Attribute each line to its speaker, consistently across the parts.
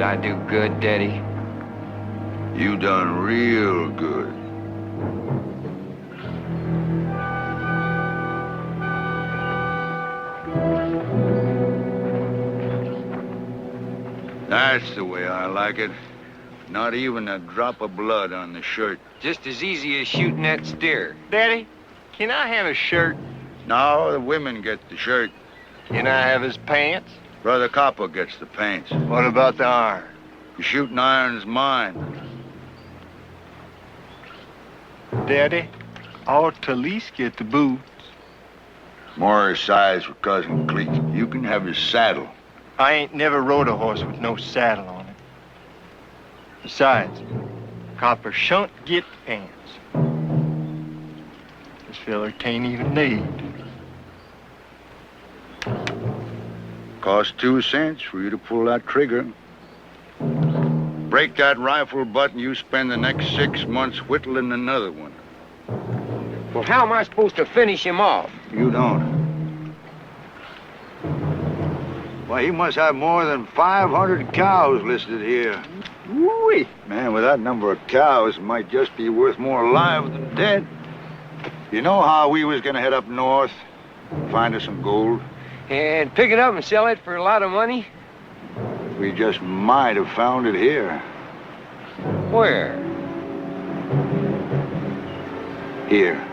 Speaker 1: I do good, Daddy?
Speaker 2: You done real good. That's the way I like it. Not even a drop of blood on the shirt.
Speaker 1: Just as easy as shooting that steer.
Speaker 3: Daddy, can I have his shirt?
Speaker 2: No, the women get the shirt.
Speaker 3: Can I have his pants?
Speaker 2: Brother Copper gets the pants.
Speaker 3: What about the iron?
Speaker 2: The shooting iron's mine.
Speaker 3: Daddy, I ought to at least get the boots.
Speaker 2: More size for Cousin Cleek. You can have his saddle.
Speaker 3: I ain't never rode a horse with no saddle on it. Besides, Copper shan't get pants. This feller can't even need.
Speaker 2: Cost 2 cents for you to pull that trigger. Break that rifle butt and you spend the next 6 months whittling another one.
Speaker 1: Well, how am I supposed to finish him off?
Speaker 2: You don't. Why, he must have more than 500 cows listed here.
Speaker 3: Woo-wee.
Speaker 2: Man, with that number of cows, it might just be worth more alive than dead. You know how we was gonna head up north, find us some gold?
Speaker 1: And pick it up and sell it for a lot of money?
Speaker 2: We just might have found it here.
Speaker 1: Where?
Speaker 2: Here.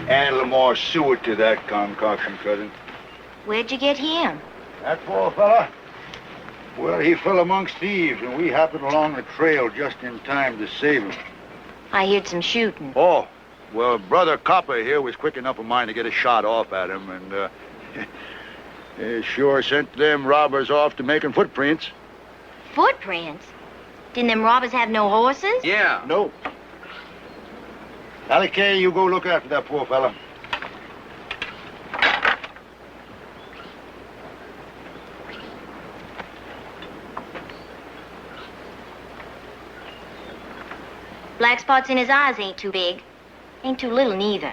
Speaker 2: Add a little more suet to that concoction, cousin.
Speaker 4: Where'd you get him?
Speaker 2: That poor fella? Well, he fell amongst thieves, and we happened along the trail just in time to save him.
Speaker 4: I heard some shooting.
Speaker 2: Oh, well, Brother Copper here was quick enough of mine to get a shot off at him, and, he sure sent them robbers off to making footprints.
Speaker 4: Footprints? Didn't them robbers have no horses?
Speaker 1: Yeah.
Speaker 2: No. Allie Kay, you go look after that poor fella.
Speaker 4: Black spots in his eyes ain't too big. Ain't too little neither.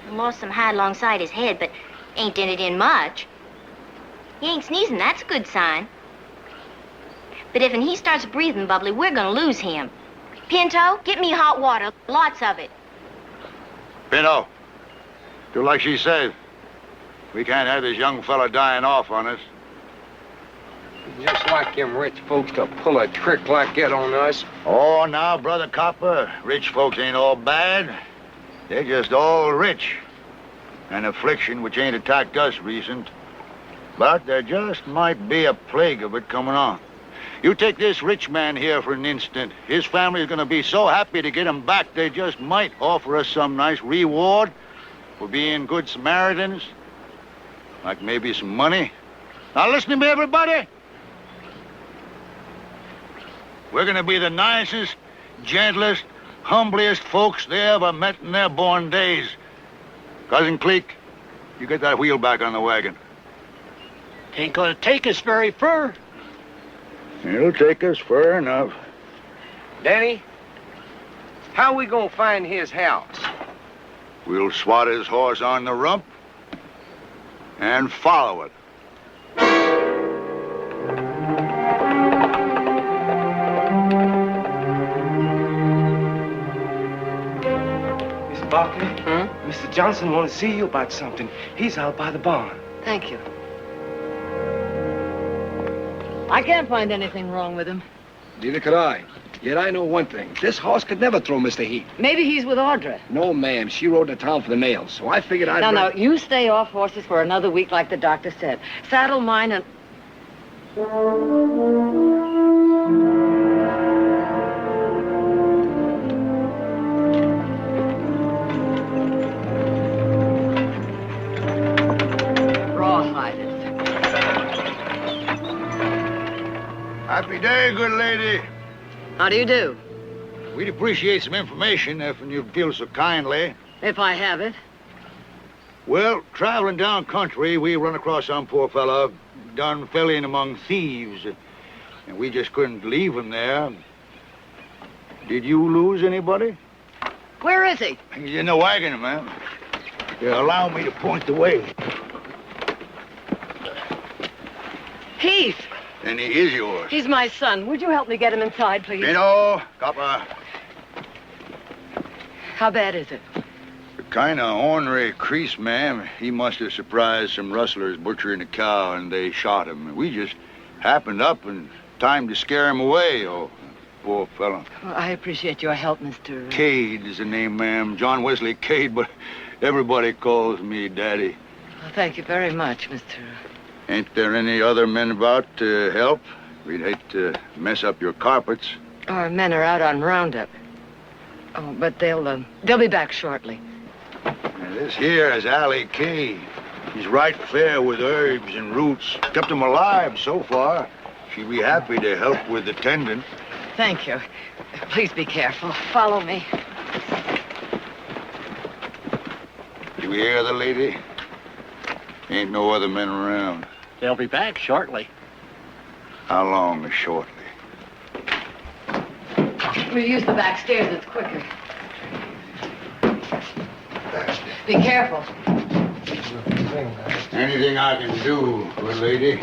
Speaker 4: He lost some hide alongside his head, but ain't dented in much. He ain't sneezing, that's a good sign. But if he starts breathing bubbly, we're gonna lose him. Pinto, get me hot water, lots of it.
Speaker 2: Pinto, do like she says. We can't have this young fella dying off on us.
Speaker 1: Just like them rich folks to pull a trick like that on us.
Speaker 2: Oh, now, Brother Copper, rich folks ain't all bad. They're just all rich. An affliction which ain't attacked us recent. But there just might be a plague of it coming on. You take this rich man here for an instant. His family's gonna be so happy to get him back, they just might offer us some nice reward for being good Samaritans. Like maybe some money. Now listen to me, everybody. We're gonna be the nicest, gentlest, humblest folks they ever met in their born days. Cousin Cleek, you get that wheel back on the wagon.
Speaker 3: Ain't gonna take us very far.
Speaker 2: It'll take us far enough.
Speaker 1: Danny, how we gonna find his house?
Speaker 2: We'll swat his horse on the rump and follow it.
Speaker 5: Barkley,
Speaker 6: Hmm?
Speaker 5: Mr. Johnson wants to see you about something. He's out by the barn.
Speaker 6: Thank you. I can't find anything wrong with him.
Speaker 7: Neither could I. Yet I know one thing. This horse could never throw Mr. Heat.
Speaker 6: Maybe he's with Audra.
Speaker 7: No, ma'am. She rode to town for the mail, so I figured I'd...
Speaker 6: No, you stay off horses for another week like the doctor said. Saddle mine and... Rawhide it.
Speaker 2: Happy day, good lady.
Speaker 6: How do you do?
Speaker 2: We'd appreciate some information if you'd feel so kindly.
Speaker 6: If I have it.
Speaker 2: Well, traveling down country, we run across some poor fella done fell in among thieves. And we just couldn't leave him there. Did you lose anybody?
Speaker 6: Where is he?
Speaker 2: He's in the wagon, ma'am. Allow me to point the way.
Speaker 6: Heath.
Speaker 2: And he is yours.
Speaker 6: He's my son. Would you help me get him inside, please?
Speaker 2: Mino, copper.
Speaker 6: How bad is it?
Speaker 2: A kind of ornery crease, ma'am. He must have surprised some rustlers butchering a cow, and they shot him. We just happened up in time to scare him away. Oh, poor fellow.
Speaker 6: Well, I appreciate your help, Mr.
Speaker 2: Cade is the name, ma'am. John Wesley Cade, but everybody calls me Daddy.
Speaker 6: Well, thank you very much, Mr.
Speaker 2: Ain't there any other men about to help? We'd hate to mess up your carpets.
Speaker 6: Our men are out on roundup. Oh, but they'll be back shortly.
Speaker 2: Now, this here is Allie Kay. She's right fair with herbs and roots. Kept them alive so far. She'd be happy to help with the tendon.
Speaker 6: Thank you. Please be careful. Follow me.
Speaker 2: Do you hear the lady? Ain't no other men around.
Speaker 8: They'll be back shortly.
Speaker 2: How long is shortly?
Speaker 6: We'll use the back stairs. It's quicker. Be careful.
Speaker 2: Anything I can do, good lady?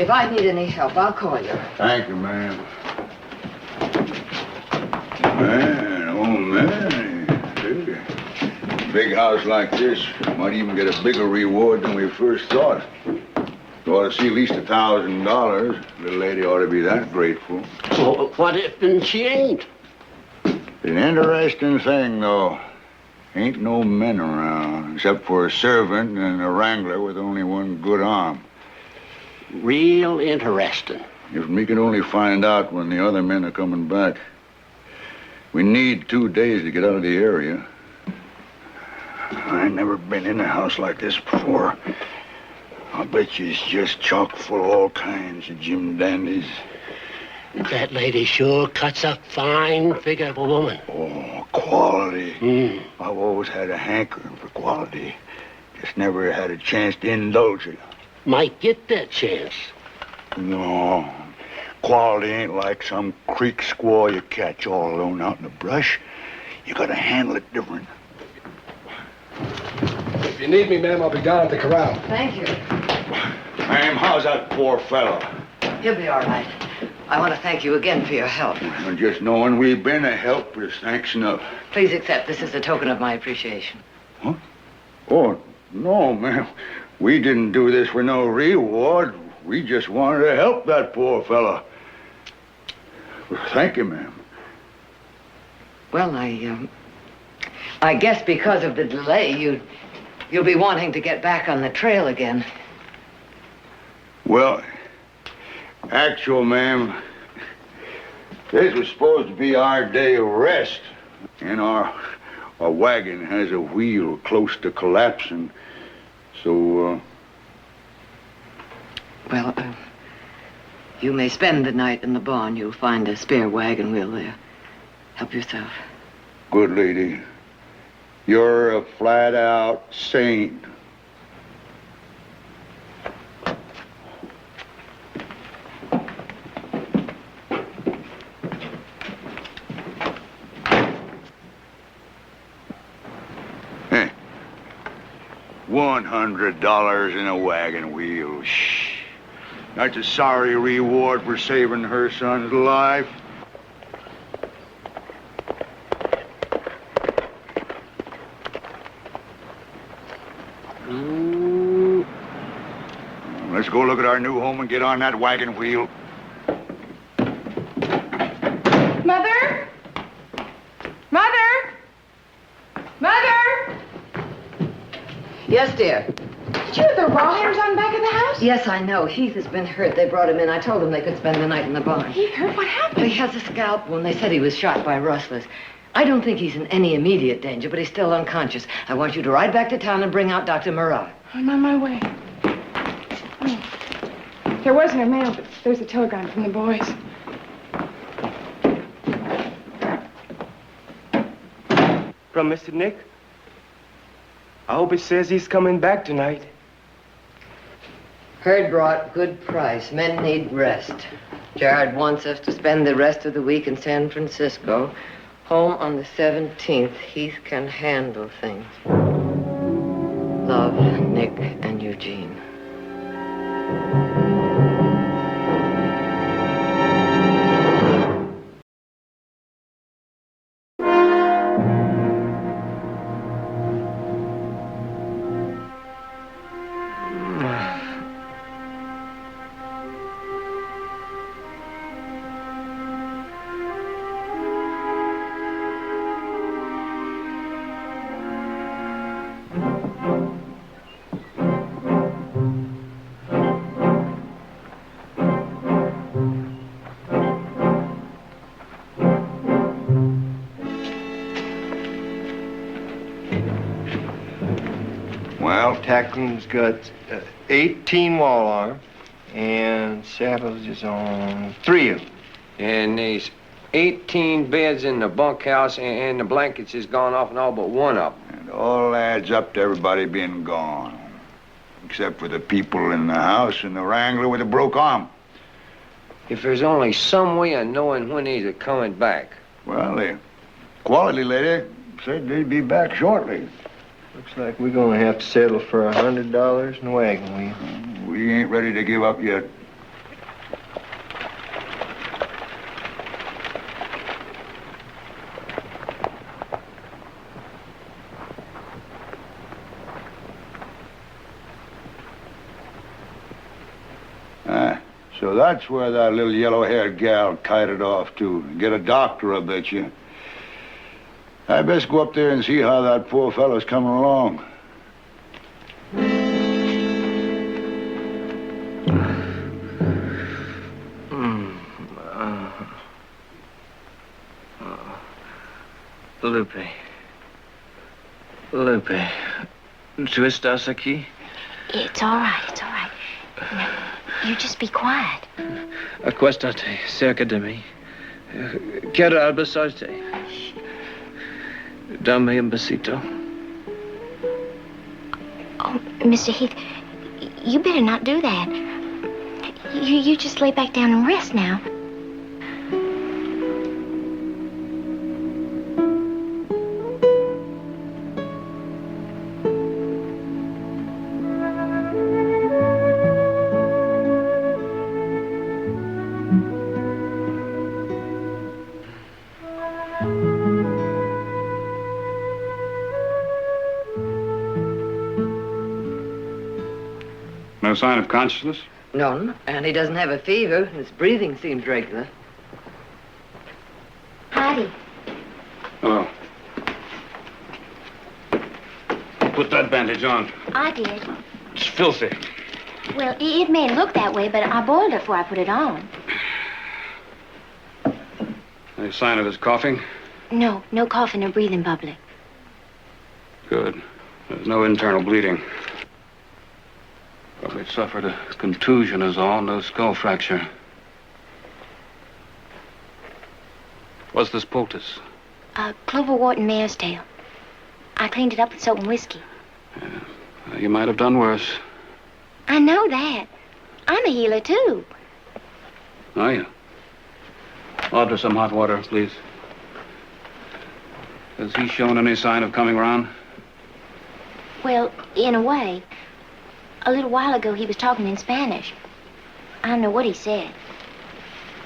Speaker 6: If I need any help, I'll call you.
Speaker 2: Thank you, ma'am. Man, oh man. Big house like this might even get a bigger reward than we first thought. You ought to see at least $1,000. Little lady ought to be that grateful.
Speaker 8: Well, what if and she ain't?
Speaker 2: An interesting thing, though. Ain't no men around, except for a servant and a wrangler with only one good arm.
Speaker 8: Real interesting.
Speaker 2: If we could only find out when the other men are coming back. We need 2 days to get out of the area. I ain't never been in a house like this before. I bet you it's just chock full of all kinds of Jim Dandies.
Speaker 8: That lady sure cuts a fine figure of a woman.
Speaker 2: Oh, quality.
Speaker 8: Mm.
Speaker 2: I've always had a hankering for quality. Just never had a chance to indulge it.
Speaker 8: Might get that chance.
Speaker 2: No, quality ain't like some creek squaw you catch all alone out in the brush. You gotta handle it different.
Speaker 7: If you need me, ma'am, I'll be down at the corral.
Speaker 6: Thank you.
Speaker 2: Ma'am, how's that poor fellow?
Speaker 6: He'll be all right. I want to thank you again for your help.
Speaker 2: And just knowing we've been a help is thanks enough.
Speaker 6: Please accept this as a token of my appreciation.
Speaker 2: Huh? Oh, no, ma'am. We didn't do this for no reward. We just wanted to help that poor fellow. Well, thank you, ma'am.
Speaker 6: Well, I guess because of the delay, you'll be wanting to get back on the trail again.
Speaker 2: Well, actual, ma'am, this was supposed to be our day of rest. And our wagon has a wheel close to collapsing. So,
Speaker 6: Well, you may spend the night in the barn. You'll find a spare wagon wheel there. Help yourself.
Speaker 2: good lady, you're a flat-out saint. $100 in a wagon wheel. Shh. That's a sorry reward for saving her son's life. Let's go look at our new home and get on that wagon wheel.
Speaker 9: Mother? Mother? Mother?
Speaker 6: Yes, dear.
Speaker 9: Did you have the rawhairs on the back of the house?
Speaker 6: Yes, I know. Heath has been hurt. They brought him in. I told them they could spend the night in the barn.
Speaker 9: Heath hurt? What happened?
Speaker 6: He has a scalp wound. They said he was shot by rustlers. I don't think he's in any immediate danger, but he's still unconscious. I want you to ride back to town and bring out Dr. Murat.
Speaker 9: I'm on my way. There wasn't a mail, but there's a telegram from the boys.
Speaker 5: From Mr. Nick? I hope it says he's coming back tonight.
Speaker 6: Herd brought, good price. Men need rest. Jared wants us to spend the rest of the week in San Francisco. Home on the 17th. Heath can handle things. Love, Nick and Eugene.
Speaker 3: Tacklin's got 18 wall arm, and Saddles is on 3 of them.
Speaker 1: And there's 18 beds in the bunkhouse, and the blankets is gone off and all but one of them.
Speaker 2: It all adds up to everybody being gone. Except for the people in the house and the wrangler with a broke arm.
Speaker 1: If there's only some way of knowing when these are coming back.
Speaker 2: Well, the quality lady said they'd be back shortly.
Speaker 3: Looks like we're gonna have to settle for $100 in wagon wheel.
Speaker 2: We ain't ready to give up yet. So that's where that little yellow-haired gal kited off to. Get a doctor, I bet you. I best go up there and see how that poor fellow's coming along.
Speaker 5: Lupe. Tu estás aquí?
Speaker 4: It's all right, it's all right. Now, you just be quiet.
Speaker 5: Acuéstate cerca de mí. Quiero abrazarte. Dame un besito.
Speaker 4: Oh, Mr. Heath, you better not do that. You just lay back down and rest now.
Speaker 10: No sign of consciousness?
Speaker 6: None, and he doesn't have a fever. His breathing seems regular.
Speaker 4: Howdy.
Speaker 10: Hello. Put that bandage on.
Speaker 4: I did.
Speaker 10: It's filthy.
Speaker 4: Well, it may look that way, but I boiled it before I put it on.
Speaker 10: Any sign of his coughing?
Speaker 4: No coughing or breathing bubbling.
Speaker 10: Good. There's no internal bleeding. Probably suffered a contusion is all, no skull fracture. What's this poultice?
Speaker 4: Clover Wharton mare's tail. I cleaned it up with soap and whiskey.
Speaker 10: Yeah. You might have done worse.
Speaker 4: I know that. I'm a healer, too.
Speaker 10: Are you? Order some hot water, please. Has he shown any sign of coming round?
Speaker 4: Well, in a way. A little while ago, he was talking in Spanish. I don't know what he said.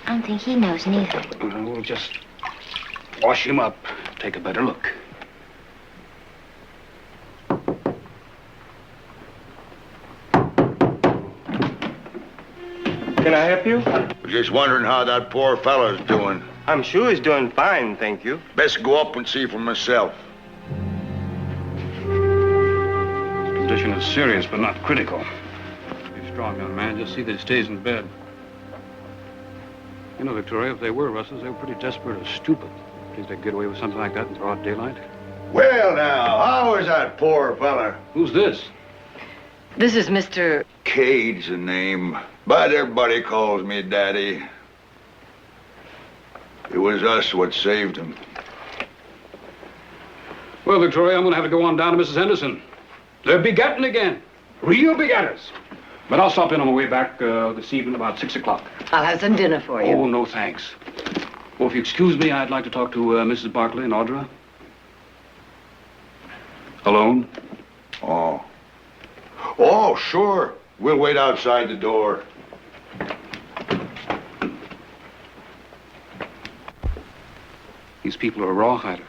Speaker 4: I don't think he knows neither.
Speaker 10: We'll just wash him up. Take a better look.
Speaker 5: Can I help you?
Speaker 2: Just wondering how that poor fellow's doing.
Speaker 5: I'm sure he's doing fine, thank you.
Speaker 2: Best go up and see for myself.
Speaker 10: His condition is serious, but not critical. Be strong, young man. Just see that he stays in bed. You know, Victoria, if they were rustlers, they were pretty desperate or stupid. Think they'd get away with something like that in broad daylight?
Speaker 2: Well, now, how is that poor fella?
Speaker 10: Who's this?
Speaker 6: This is Mr.
Speaker 2: Cade's the name, but everybody calls me Daddy. It was us what saved him.
Speaker 10: Well, Victoria, I'm going to have to go on down to Mrs. Henderson. They're begetting again. Real begetters. But I'll stop in on my way back this evening about 6 o'clock.
Speaker 6: I'll have some dinner for you.
Speaker 10: Oh, no thanks. Oh, if you excuse me, I'd like to talk to Mrs. Barkley and Audra. Alone?
Speaker 2: Oh. Oh, sure. We'll wait outside the door.
Speaker 10: These people are rawhiders.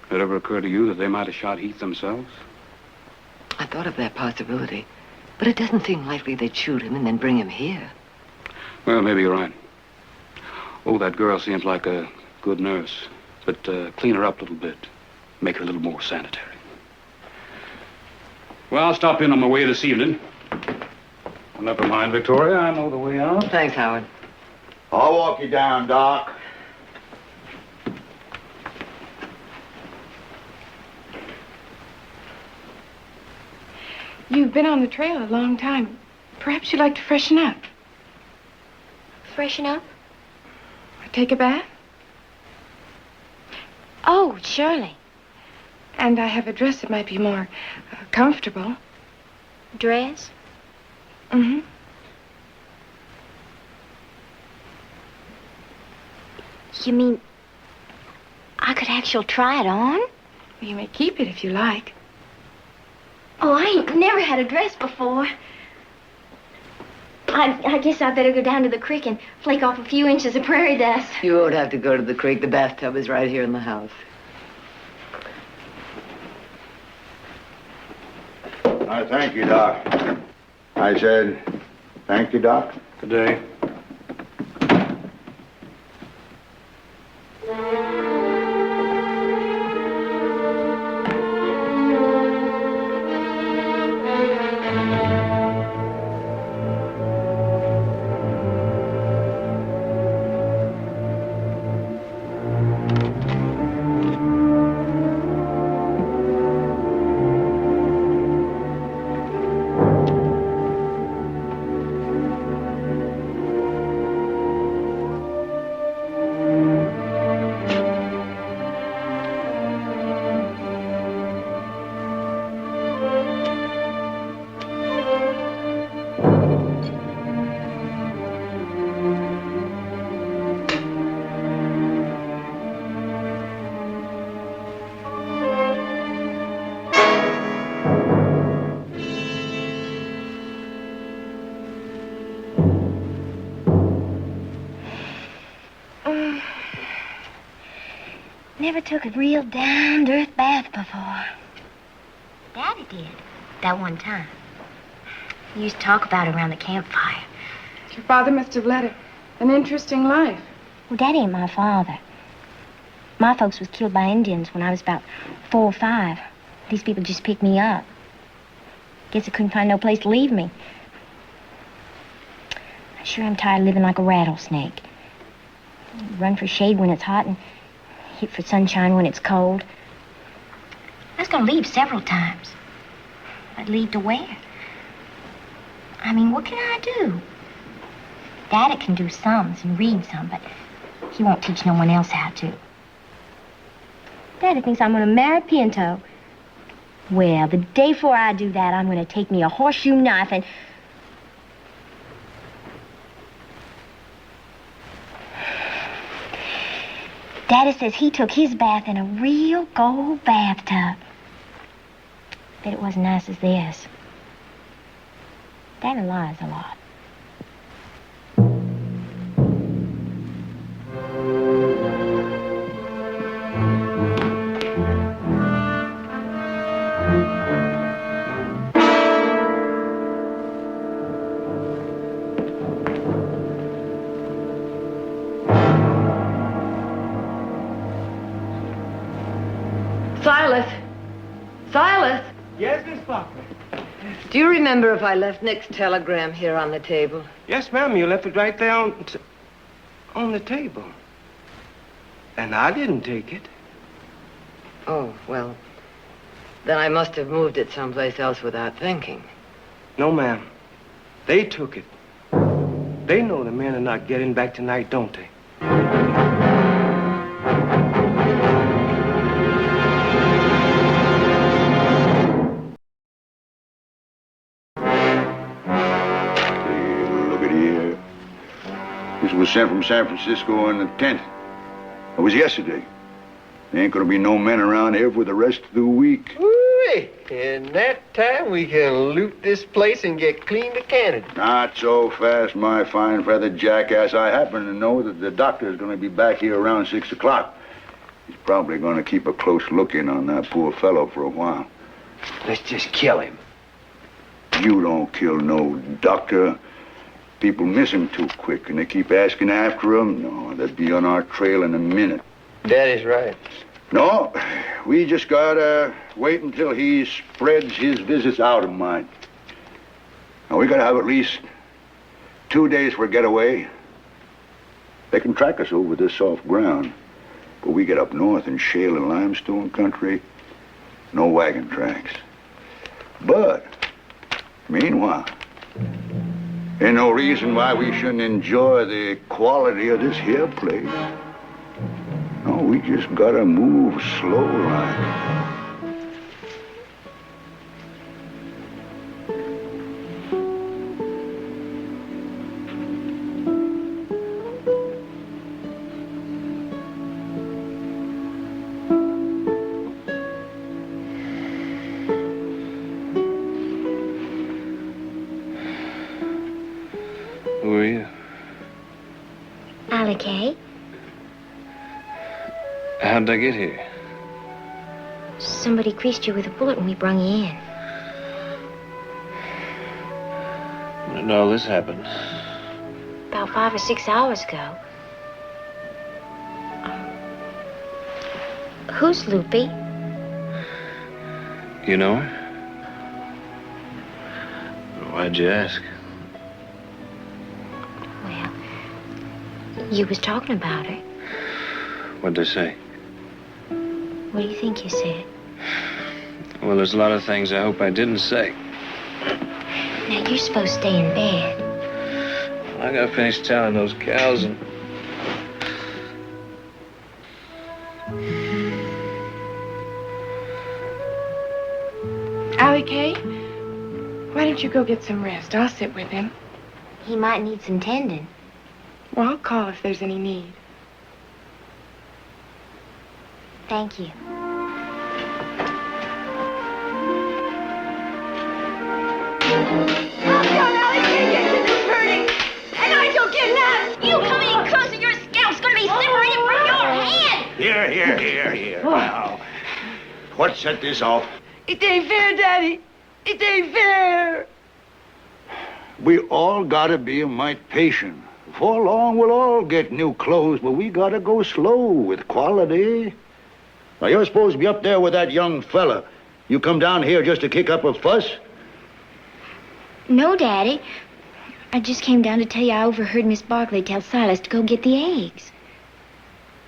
Speaker 10: Did it ever occur to you that they might have shot Heath themselves?
Speaker 6: I thought of that possibility, but it doesn't seem likely they'd shoot him and then bring him here.
Speaker 10: Well, maybe you're right. Oh, that girl seems like a good nurse, but clean her up a little bit. Make her a little more sanitary. Well, I'll stop in on my way this evening. Well, never mind, Victoria. I know the way out.
Speaker 6: Thanks, Howard.
Speaker 2: I'll walk you down, Doc.
Speaker 9: You've been on the trail a long time. Perhaps you'd like to freshen up.
Speaker 4: Freshen up?
Speaker 9: Or take a bath?
Speaker 4: Oh, surely.
Speaker 9: And I have a dress that might be more comfortable.
Speaker 4: Dress?
Speaker 9: Mm-hmm.
Speaker 4: You mean I could actually try it on?
Speaker 9: You may keep it if you like.
Speaker 4: Oh, I ain't never had a dress before. I guess I better go down to the creek and flake off a few inches of prairie dust.
Speaker 6: You won't have to go to the creek. The bathtub is right here in the house.
Speaker 2: I thank you, Doc. I said, thank you, Doc.
Speaker 10: Good day.
Speaker 4: Never took a real down-to-earth bath before. Daddy did, that one time. He used to talk about it around the campfire.
Speaker 9: Your father must have led an interesting life.
Speaker 4: Well, Daddy ain't my father. My folks was killed by Indians when I was about 4 or 5. These people just picked me up. Guess they couldn't find no place to leave me. I sure am tired of living like a rattlesnake. Run for shade when it's hot and hit for sunshine when it's cold. I was gonna leave several times. I'd leave to where? I mean, what can I do? Daddy can do sums and read some, but he won't teach no one else how to. Daddy thinks I'm gonna marry Pinto. Well, the day before I do that, I'm gonna take me a horseshoe knife and... Daddy says he took his bath in a real gold bathtub. Bet it wasn't nice as this. Daddy lies a lot.
Speaker 6: Silas! Silas!
Speaker 5: Yes, Miss Parker.
Speaker 6: Do you remember if I left Nick's telegram here on the table?
Speaker 5: Yes, ma'am. You left it right there on the table. And I didn't take it.
Speaker 6: Oh, well, then I must have moved it someplace else without thinking.
Speaker 5: No, ma'am. They took it. They know the men are not getting back tonight, don't they?
Speaker 2: Look at here. This was sent from San Francisco on the 10th. It was yesterday. There ain't gonna be no men around here for the rest of the week.
Speaker 3: Ooh, in that time, we can loot this place and get clean to Canada.
Speaker 2: Not so fast, my fine feathered jackass. I happen to know that the doctor is gonna be back here around 6 o'clock. He's probably gonna keep a close look in on that poor fellow for a while.
Speaker 1: Let's just kill him.
Speaker 2: You don't kill no doctor. People miss him too quick, and they keep asking after him. No, they'd be on our trail in a minute.
Speaker 3: Daddy's right.
Speaker 2: No, we just gotta wait until he spreads his visits out of mind. Now, we gotta have at least 2 days for a getaway. They can track us over this soft ground, but we get up north in shale and limestone country, no wagon tracks. But, meanwhile, ain't no reason why we shouldn't enjoy the quality of this here place. No, we just gotta move slow like.
Speaker 10: Who are you?
Speaker 4: Allie Kay?
Speaker 10: How did I get here?
Speaker 4: Somebody creased you with a bullet when we brung you in.
Speaker 10: When did all this happen?
Speaker 4: About 5 or 6 hours ago. Who's Loopy?
Speaker 10: You know her? Why'd you ask?
Speaker 4: Well, you was talking about her.
Speaker 10: What'd they say?
Speaker 4: What do you think you said?
Speaker 10: Well, there's a lot of things I hope I didn't say.
Speaker 4: Now, you're supposed to stay in bed.
Speaker 10: I gotta finish telling those cows and...
Speaker 9: Allie Kay, why don't you go get some rest? I'll sit with him.
Speaker 4: He might need some tending.
Speaker 9: Well, I'll call if there's any need.
Speaker 4: Thank you. You coming in closer, your scalp's gonna be separated from your head!
Speaker 2: Here. Now, what set this off?
Speaker 6: It ain't fair, Daddy. It ain't fair.
Speaker 2: We all gotta be a mite patient. Before long, we'll all get new clothes, but we gotta go slow with quality. Now, you're supposed to be up there with that young fella. You come down here just to kick up a fuss?
Speaker 4: No, Daddy. I just came down to tell you I overheard Miss Barkley tell Silas to go get the eggs.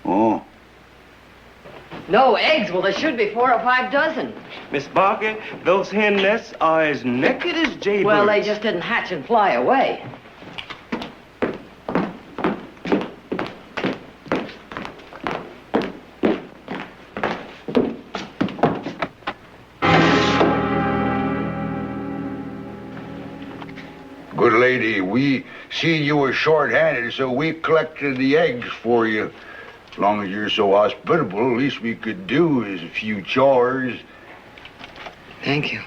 Speaker 2: Oh.
Speaker 6: No eggs? Well, there should be 4 or 5 dozen.
Speaker 5: Miss Barker, those hen nests are as naked as jaybirds.
Speaker 6: Well, they just didn't hatch and fly away.
Speaker 2: Good lady, we see you were short-handed, so we collected the eggs for you. As long as you're so hospitable, least we could do is a few chores.
Speaker 6: Thank you.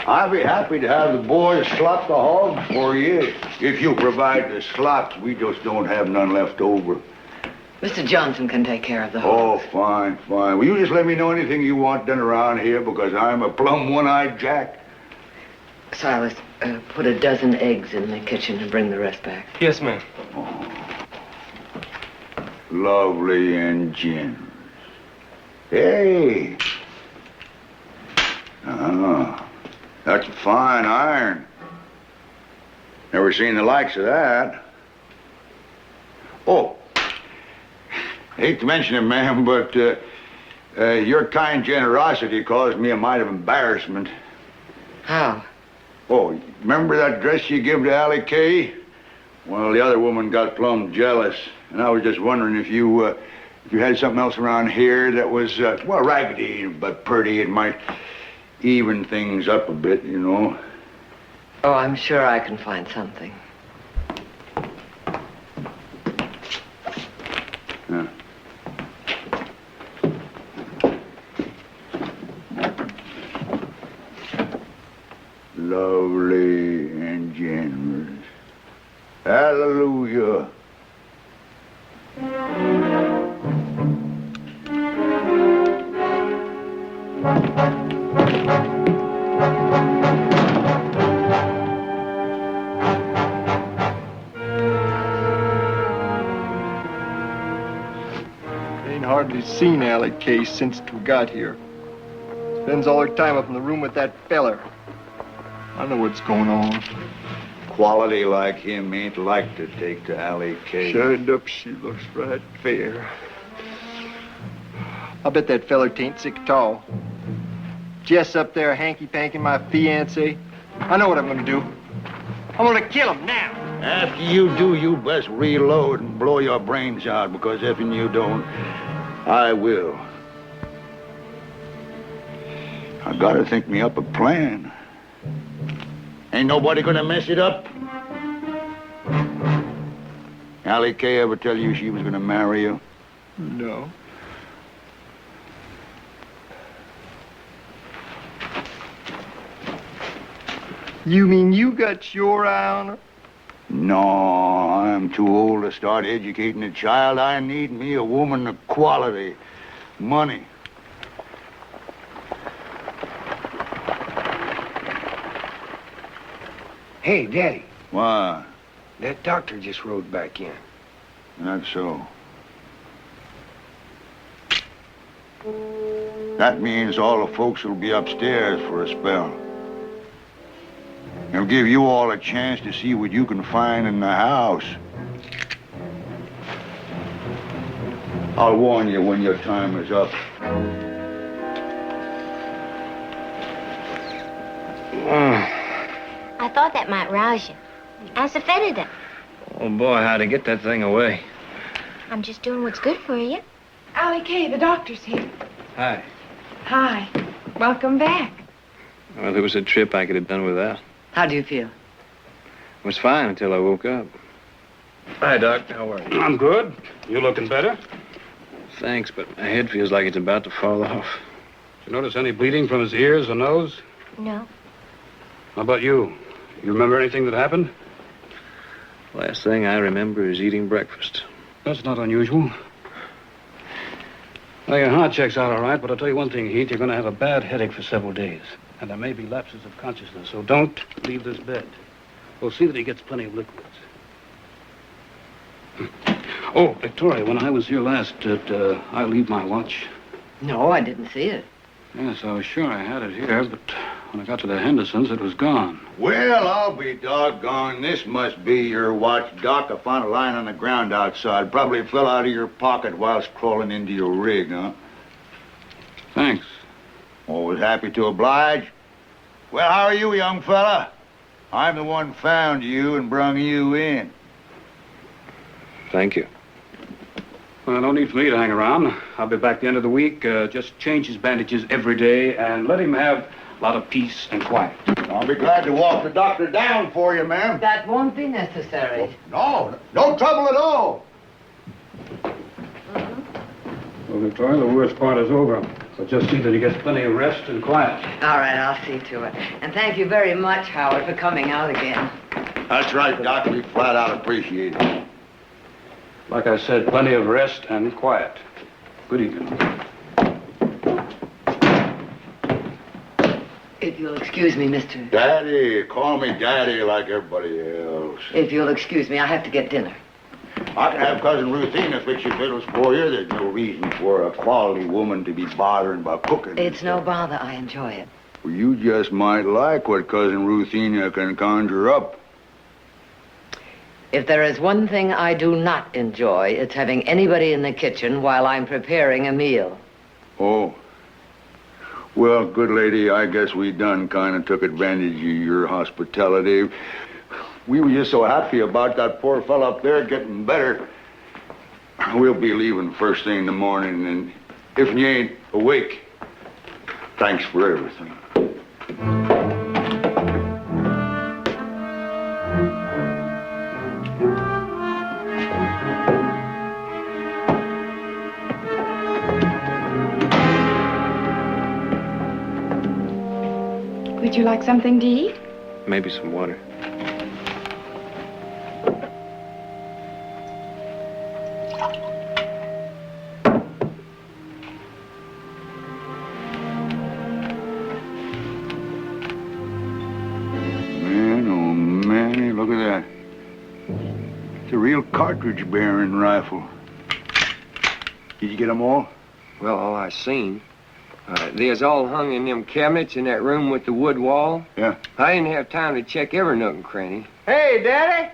Speaker 2: I'd be happy to have the boys slop the hogs for you. If you provide the slops, we just don't have none left over.
Speaker 6: Mr. Johnson can take care of the
Speaker 2: Oh,
Speaker 6: hogs.
Speaker 2: fine. Will you just let me know anything you want done around here, because I'm a plumb one-eyed jack.
Speaker 6: Silas, put a dozen eggs in the kitchen and bring the rest back.
Speaker 5: Yes, ma'am.
Speaker 2: Lovely and generous. Hey. Oh, that's a fine iron. Never seen the likes of that. Oh, hate to mention it, ma'am, but your kind generosity caused me a mite of embarrassment.
Speaker 6: How?
Speaker 2: Oh, remember that dress you gave to Allie Kay? Well, the other woman got plumb jealous, and I was just wondering if you had something else around here that was, well, raggedy but pretty. It might even things up a bit, you know.
Speaker 6: Oh, I'm sure I can find something.
Speaker 2: Yeah. Lovely and generous. Hallelujah.
Speaker 3: Ain't hardly seen Allie Kay since we got here. Spends all her time up in the room with that feller. I know what's going on.
Speaker 2: Quality like him ain't like to take to Allie Kay.
Speaker 3: Shined up, she looks right fair. I bet that feller tain't sick at all. Jess up there hanky-panking my fiancé. I know what I'm gonna do. I'm gonna kill him now.
Speaker 2: After you do, you best reload and blow your brains out, because if you don't, I will. I gotta think me up a plan. Ain't nobody gonna mess it up? Allie Kay ever tell you she was gonna marry you?
Speaker 3: No. You mean you got your eye on her?
Speaker 2: No, I'm too old to start educating a child. I need me a woman of quality. Money.
Speaker 1: Hey, Daddy,
Speaker 2: Why?
Speaker 1: that doctor just rode back in.
Speaker 2: That's so. That means all the folks will be upstairs for a spell. It'll give you all a chance to see what you can find in the house. I'll warn you when your time is up.
Speaker 4: I thought that might rouse you. Asafoetida.
Speaker 1: Oh, boy, how'd I get that thing away?
Speaker 4: I'm just doing what's good for you.
Speaker 9: Allie Kay, the doctor's here.
Speaker 1: Hi.
Speaker 9: Hi. Welcome back.
Speaker 11: Well, it was a trip I could have done without.
Speaker 6: How do you feel?
Speaker 11: It was fine until I woke up.
Speaker 1: Hi, Doc. How are you?
Speaker 10: I'm good. You looking better?
Speaker 11: Thanks, but my head feels like it's about to fall off.
Speaker 10: Did you notice any bleeding from his ears or nose?
Speaker 4: No.
Speaker 10: How about you? You remember anything that happened?
Speaker 11: Last thing I remember is eating breakfast.
Speaker 10: That's not unusual. Well, your heart checks out all right, but I'll tell you one thing, Heath. You're going to have a bad headache for several days. And there may be lapses of consciousness, so don't leave this bed. We'll see that he gets plenty of liquids. Oh, Victoria, when I was here last, did I leave my watch?
Speaker 6: No, I didn't see it.
Speaker 10: Yes, I was sure I had it here, but when I got to the Hendersons, it was gone.
Speaker 2: Well, I'll be doggone. This must be your watch, Doc. I found a line on the ground outside. Probably fell out of your pocket whilst crawling into your rig, huh?
Speaker 10: Thanks.
Speaker 2: Always happy to oblige. Well, how are you, young fella? I'm the one found you and brung you in.
Speaker 11: Thank you.
Speaker 10: Well, no need for me to hang around. I'll be back the end of the week. Just change his bandages every day and let him have a lot of peace and quiet.
Speaker 2: I'll be glad to walk the doctor down for you, ma'am.
Speaker 6: That won't be necessary.
Speaker 2: No trouble at all.
Speaker 10: Well, Victoria, the worst part is over. So just see that he gets plenty of rest and quiet.
Speaker 6: All right, I'll see to it. And thank you very much, Howard, for coming out again.
Speaker 2: That's right, Doc. We flat out appreciate it.
Speaker 10: Like I said, plenty of rest and quiet. Good evening.
Speaker 6: If you'll excuse me, Mr.
Speaker 2: Daddy. Call me Daddy like everybody else.
Speaker 6: If you'll excuse me, I have to get dinner.
Speaker 2: I can have Cousin Ruthina fix your fiddles for you. There's no reason for a quality woman to be bothering about cooking.
Speaker 6: It's no bother. I enjoy it.
Speaker 2: Well, you just might like what Cousin Ruthina can conjure up.
Speaker 6: If there is one thing I do not enjoy, it's having anybody in the kitchen while I'm preparing a meal.
Speaker 2: Oh. Well, good lady, I guess we done kind of took advantage of your hospitality. We were just so happy about that poor fella up there getting better. We'll be leaving first thing in the morning, and if you ain't awake, thanks for everything.
Speaker 9: Would you like something to eat?
Speaker 11: Maybe some water.
Speaker 2: Man, oh man, look at that. It's a real cartridge-bearing rifle. Did you get them all?
Speaker 1: Well, all I seen. There's all hung in them cabinets in that room with the wood wall.
Speaker 2: Yeah.
Speaker 1: I didn't have time to check every nook and cranny.
Speaker 3: Hey, Daddy!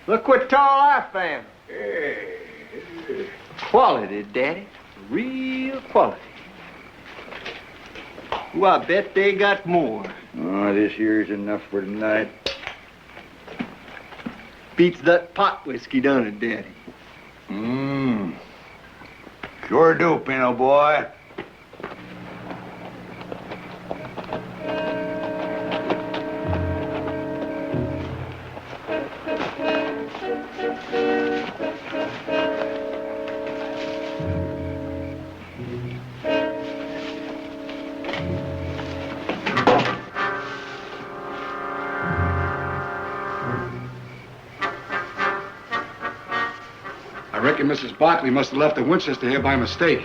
Speaker 3: Look what tall I found.
Speaker 2: Hey.
Speaker 3: Quality, Daddy. Real quality. Well, I bet they got more.
Speaker 2: Oh, this here's enough for tonight.
Speaker 3: Beats that pot whiskey, don't it, Daddy?
Speaker 2: Mmm. Sure do, Pino boy.
Speaker 7: I reckon Mrs. Barkley must have left the Winchester here by mistake.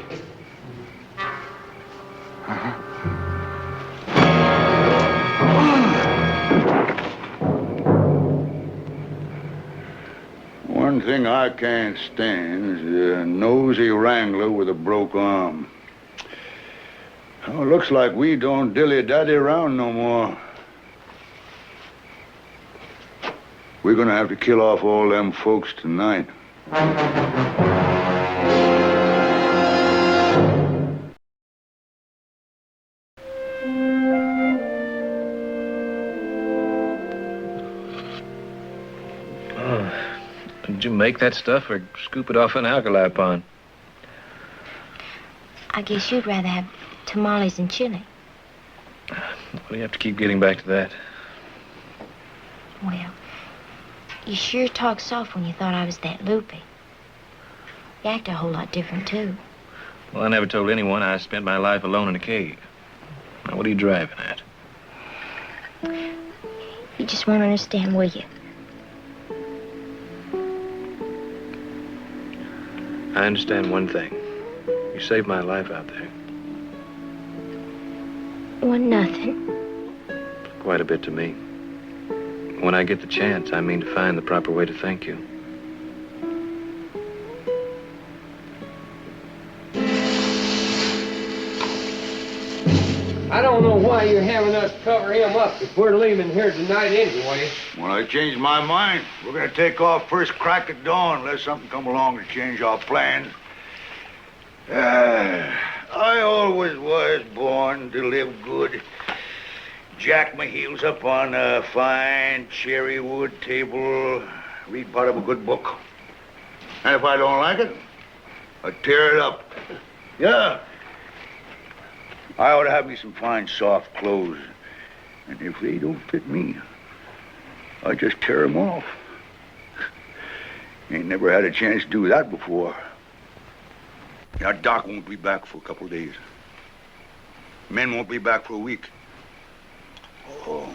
Speaker 2: One thing I can't stand is a nosy wrangler with a broke arm. Oh, looks like we don't dilly-dally around no more. We're gonna have to kill off all them folks tonight.
Speaker 11: Did you make that stuff or scoop it off an alkali pond?
Speaker 4: I guess you'd rather have tamales and chili.
Speaker 11: Why do you have to keep getting back to that?
Speaker 4: Well, you sure talked soft when you thought I was that loopy. You act a whole lot different, too.
Speaker 11: Well, I never told anyone I spent my life alone in a cave. Now, what are you driving at?
Speaker 4: You just won't understand, will you?
Speaker 11: I understand one thing. You saved my life out there.
Speaker 4: Well, nothing.
Speaker 11: Quite a bit to me. When I get the chance, I mean to find the proper way to thank you.
Speaker 1: I don't know why you're having us cover him up if we're leaving here tonight anyway.
Speaker 2: Well, I changed my mind. We're gonna take off first crack at dawn unless something come along to change our plans. I always was born to live good. Jack my heels up on a fine cherry wood table, read part of a good book. And if I don't like it, I tear it up. Yeah. I ought to have me some fine soft clothes. And if they don't fit me, I just tear them off. Ain't never had a chance to do that before. Now, Doc won't be back for a couple of days. Men won't be back for a week. Oh,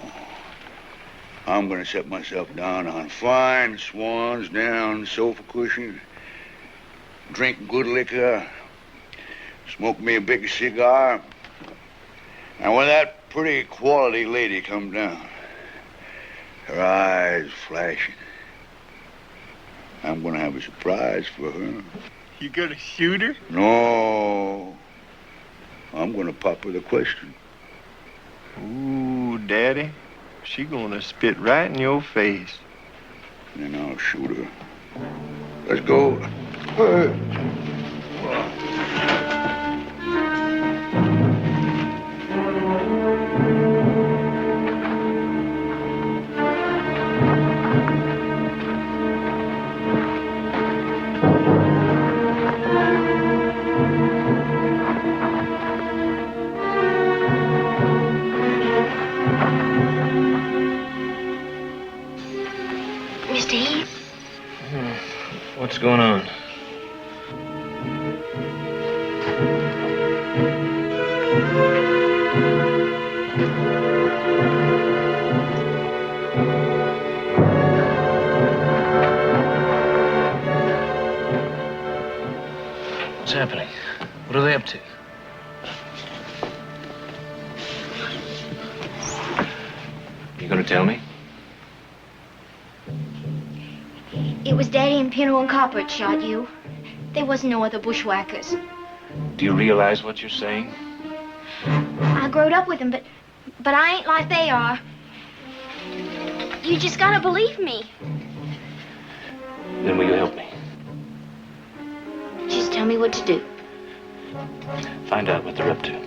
Speaker 2: I'm gonna set myself down on fine swans down sofa cushions, drink good liquor, smoke me a big cigar, and when that pretty quality lady comes down, her eyes flashing, I'm gonna have a surprise for her.
Speaker 3: You gonna shoot her?
Speaker 2: No. I'm gonna pop her the question.
Speaker 3: Ooh, Daddy. She gonna spit right in your face.
Speaker 2: Then I'll shoot her. Let's go.
Speaker 4: Mr. Heath?
Speaker 11: What's going on? What's happening? What are they up to? You gonna tell me?
Speaker 4: It was Daddy and Pinto and Copper that shot you. There wasn't no other bushwhackers.
Speaker 11: Do you realize what you're saying?
Speaker 4: I growed up with them, but I ain't like they are. You just gotta believe me.
Speaker 11: Then will you help me?
Speaker 4: Just tell me what to do.
Speaker 11: Find out what they're up to.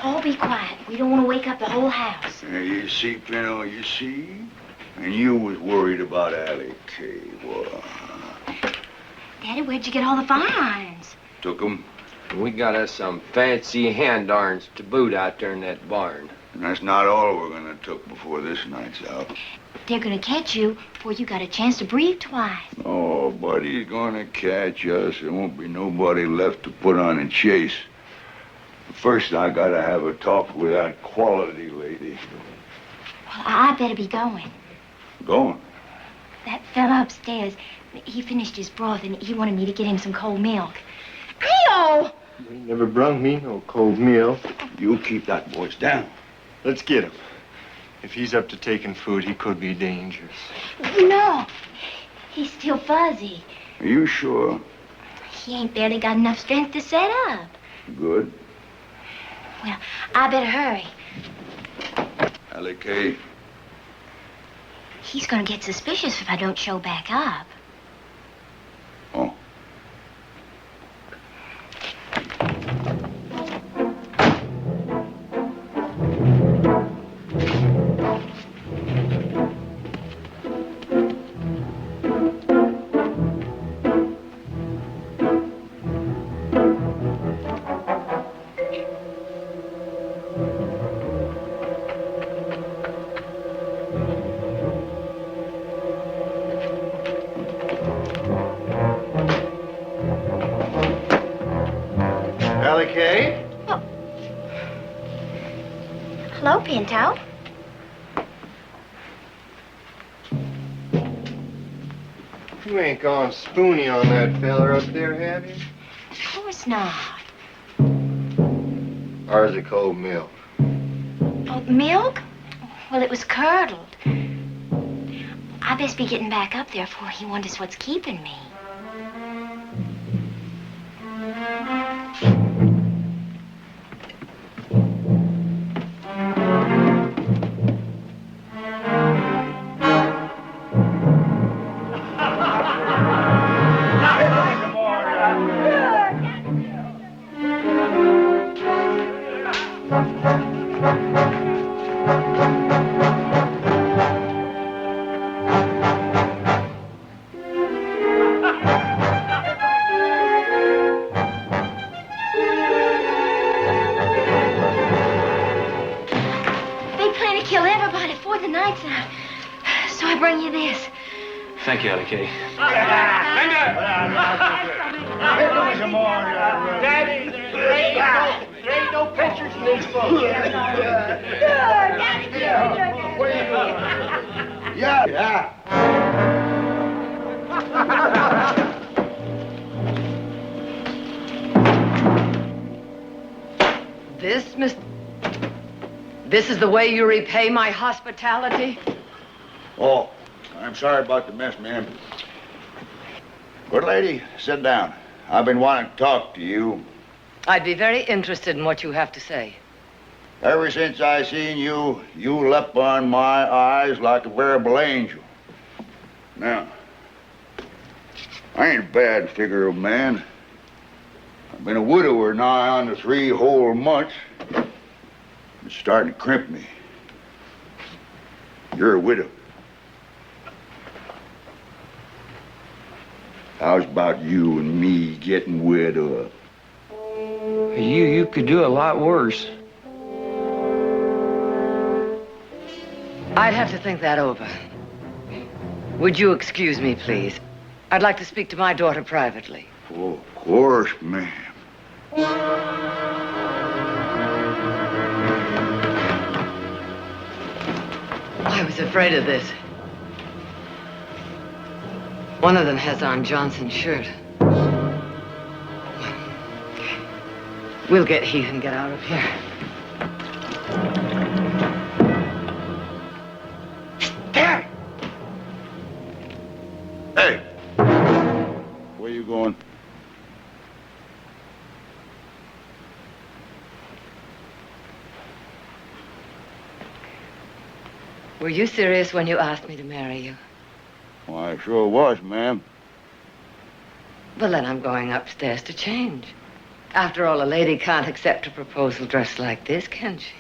Speaker 4: All be quiet. We don't want to wake up the whole house.
Speaker 2: Yeah, you see, Pinto, you see? And you was worried about Allie Kay. Well,
Speaker 4: Daddy, where'd you get all the firearms?
Speaker 2: took 'em.
Speaker 1: We got us some fancy hand irons to boot out there in that barn.
Speaker 2: And that's not all we're gonna took before this night's out.
Speaker 4: They're gonna catch you before you got a chance to breathe twice.
Speaker 2: Nobody's gonna catch us. There won't be nobody left to put on a chase. First, I gotta have a talk with that quality lady.
Speaker 4: Well, I better be going.
Speaker 2: Going?
Speaker 4: That fella upstairs, he finished his broth and he wanted me to get him some cold milk. Hey-oh!
Speaker 3: You ain't never brung me no cold meal.
Speaker 2: You keep that voice down.
Speaker 3: Let's get him. If he's up to taking food, he could be dangerous.
Speaker 4: No, he's still fuzzy.
Speaker 2: Are you sure?
Speaker 4: He ain't barely got enough strength to set up.
Speaker 2: Good.
Speaker 4: Well, I better hurry.
Speaker 2: Allie Kay.
Speaker 4: He's gonna get suspicious if I don't show back up.
Speaker 2: Oh.
Speaker 3: Allie Kay?
Speaker 4: Oh. Hello, Pinto.
Speaker 3: You ain't gone spoony on that fella up there, have you?
Speaker 4: Of course not.
Speaker 3: Ours a cold milk.
Speaker 4: Oh, milk? Well, it was curdled. I best be getting back up there before he wonders what's keeping me. everybody, 4th and 9th's out. So I bring you this.
Speaker 11: Thank you, Allie Kay.
Speaker 3: Daddy, there ain't no pictures in these books.
Speaker 2: Yeah.
Speaker 6: This is the way you repay my hospitality?
Speaker 2: Oh, I'm sorry about the mess, ma'am. Good lady, sit down. I've been wanting to talk to you.
Speaker 6: I'd be very interested in what you have to say.
Speaker 2: Ever since I seen you, you leapt on my eyes like a veritable angel. Now, I ain't a bad figure of man. I've been a widower nigh on to 3 whole months. It's starting to crimp me. You're a widow. How's about you and me getting wed up?
Speaker 1: You could do a lot worse.
Speaker 6: I'd have to think that over. Would you excuse me, please? I'd like to speak to my daughter privately.
Speaker 2: Oh, of course, ma'am.
Speaker 6: I was afraid of this. One of them has on Johnson's shirt. We'll get Heath and get out of here.
Speaker 2: Dad! Hey! Where you going?
Speaker 6: Were you serious when you asked me to marry you?
Speaker 2: Well, I sure was, ma'am.
Speaker 6: Well, then I'm going upstairs to change. After all, a lady can't accept a proposal dressed like this, can she?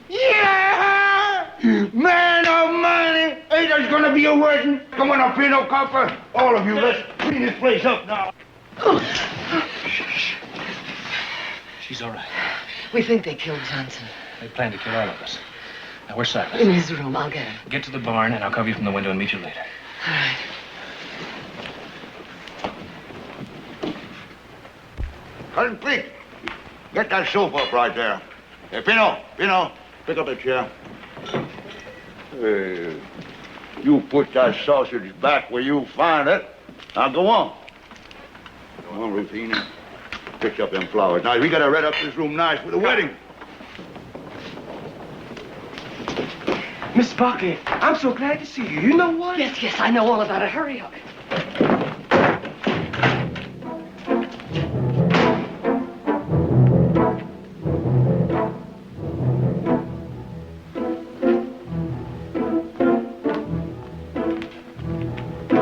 Speaker 2: Yeah! Man of money! Ain't there's gonna be a wedding? Come on up here, no copper. All of you, let's clean this place up now.
Speaker 11: She's all right.
Speaker 6: We think they killed Johnson.
Speaker 11: They plan to kill all of us. Now, where's Silas?
Speaker 6: In his room. I'll get him.
Speaker 11: Get to the barn, and I'll cover you from the window and meet you later.
Speaker 6: All right.
Speaker 2: Cousin Cleek, get that sofa up right there. Hey, Pino, pick up a chair. Hey, you put that sausage back where you find it. Now go on. Go on, Rufina. Pick up them flowers. Now, we gotta red up this room nice for the wedding.
Speaker 5: Miss Bucky, I'm so glad to see you. You know what?
Speaker 6: Yes, I know all about it. Hurry up.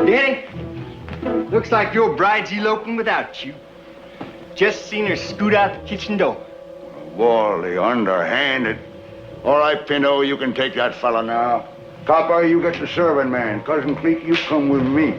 Speaker 3: Danny, looks like your bride's eloping without you. Just seen her scoot out the kitchen door.
Speaker 2: Wally, underhanded. All right, Pinto, you can take that fella now. Copper, you get the serving man. Cousin Cleek, you come with me.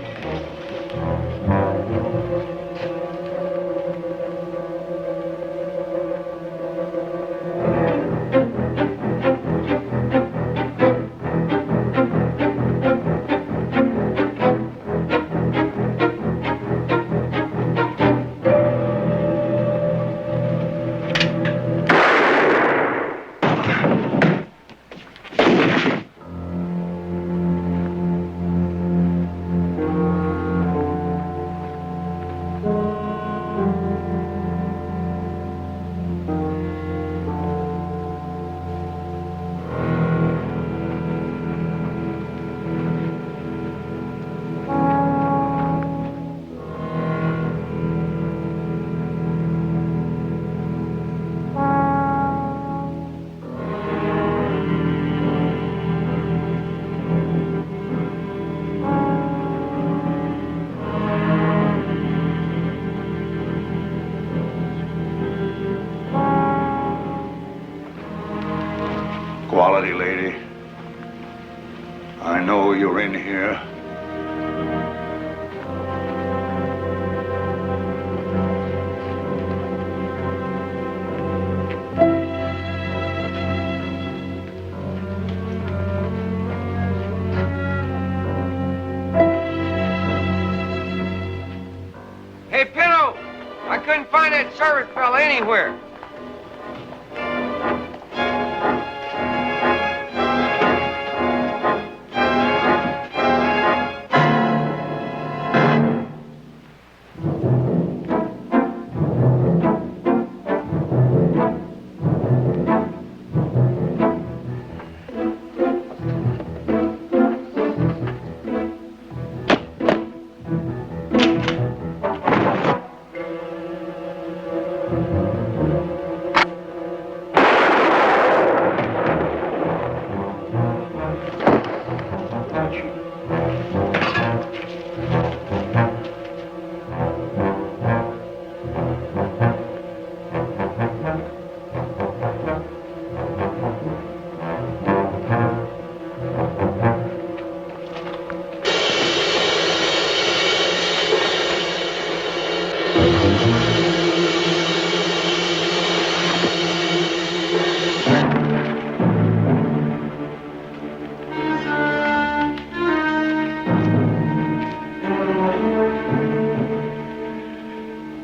Speaker 2: Quality lady. I know you're in here.
Speaker 1: I couldn't find that servant fella anywhere.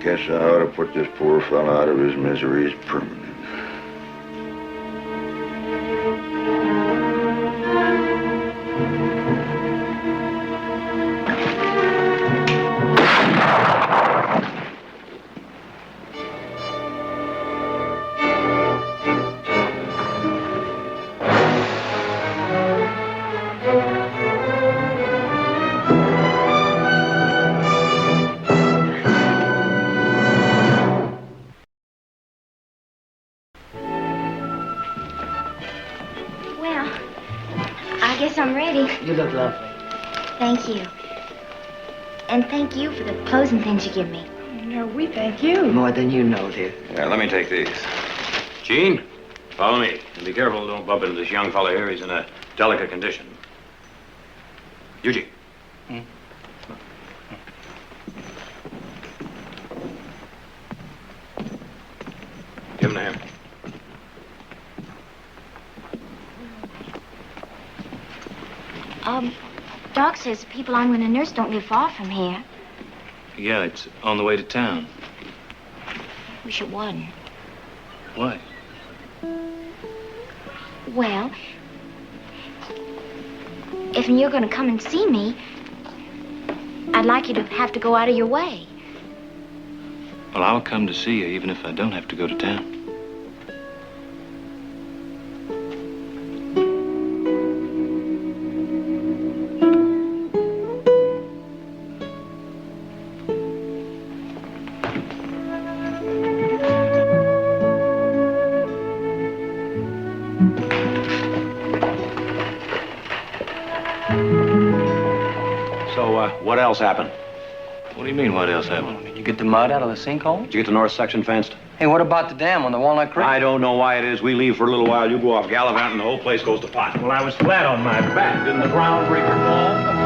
Speaker 2: Guess I ought to put this poor fella out of his miseries permanent.
Speaker 4: Well, I guess I'm ready.
Speaker 6: You look lovely.
Speaker 4: Thank you. And thank you for the clothes and things you give me.
Speaker 9: No, we thank you.
Speaker 6: More than you know, dear.
Speaker 12: Yeah, let me take these. Gene, follow me. And be careful, don't bump into this young fellow here. He's in a delicate condition. Eugene. Give him a hand.
Speaker 4: Doc says the people I'm going to nurse don't live far from here.
Speaker 11: Yeah, it's on the way to town.
Speaker 4: Wish it wasn't.
Speaker 11: Why?
Speaker 4: Well, if you're going to come and see me, I'd like you to have to go out of your way.
Speaker 11: Well, I'll come to see you even if I don't have to go to town.
Speaker 12: So, what else happened?
Speaker 11: What do you mean, what else happened?
Speaker 3: Did you get the mud out of the sinkhole?
Speaker 12: Did you get the north section fenced?
Speaker 3: Hey, what about the dam on the Walnut Creek?
Speaker 12: I don't know why it is. We leave for a little while, you go off gallivanting, and the whole place goes to pot.
Speaker 13: Well, I was flat on my back. Didn't the groundbreaker fall?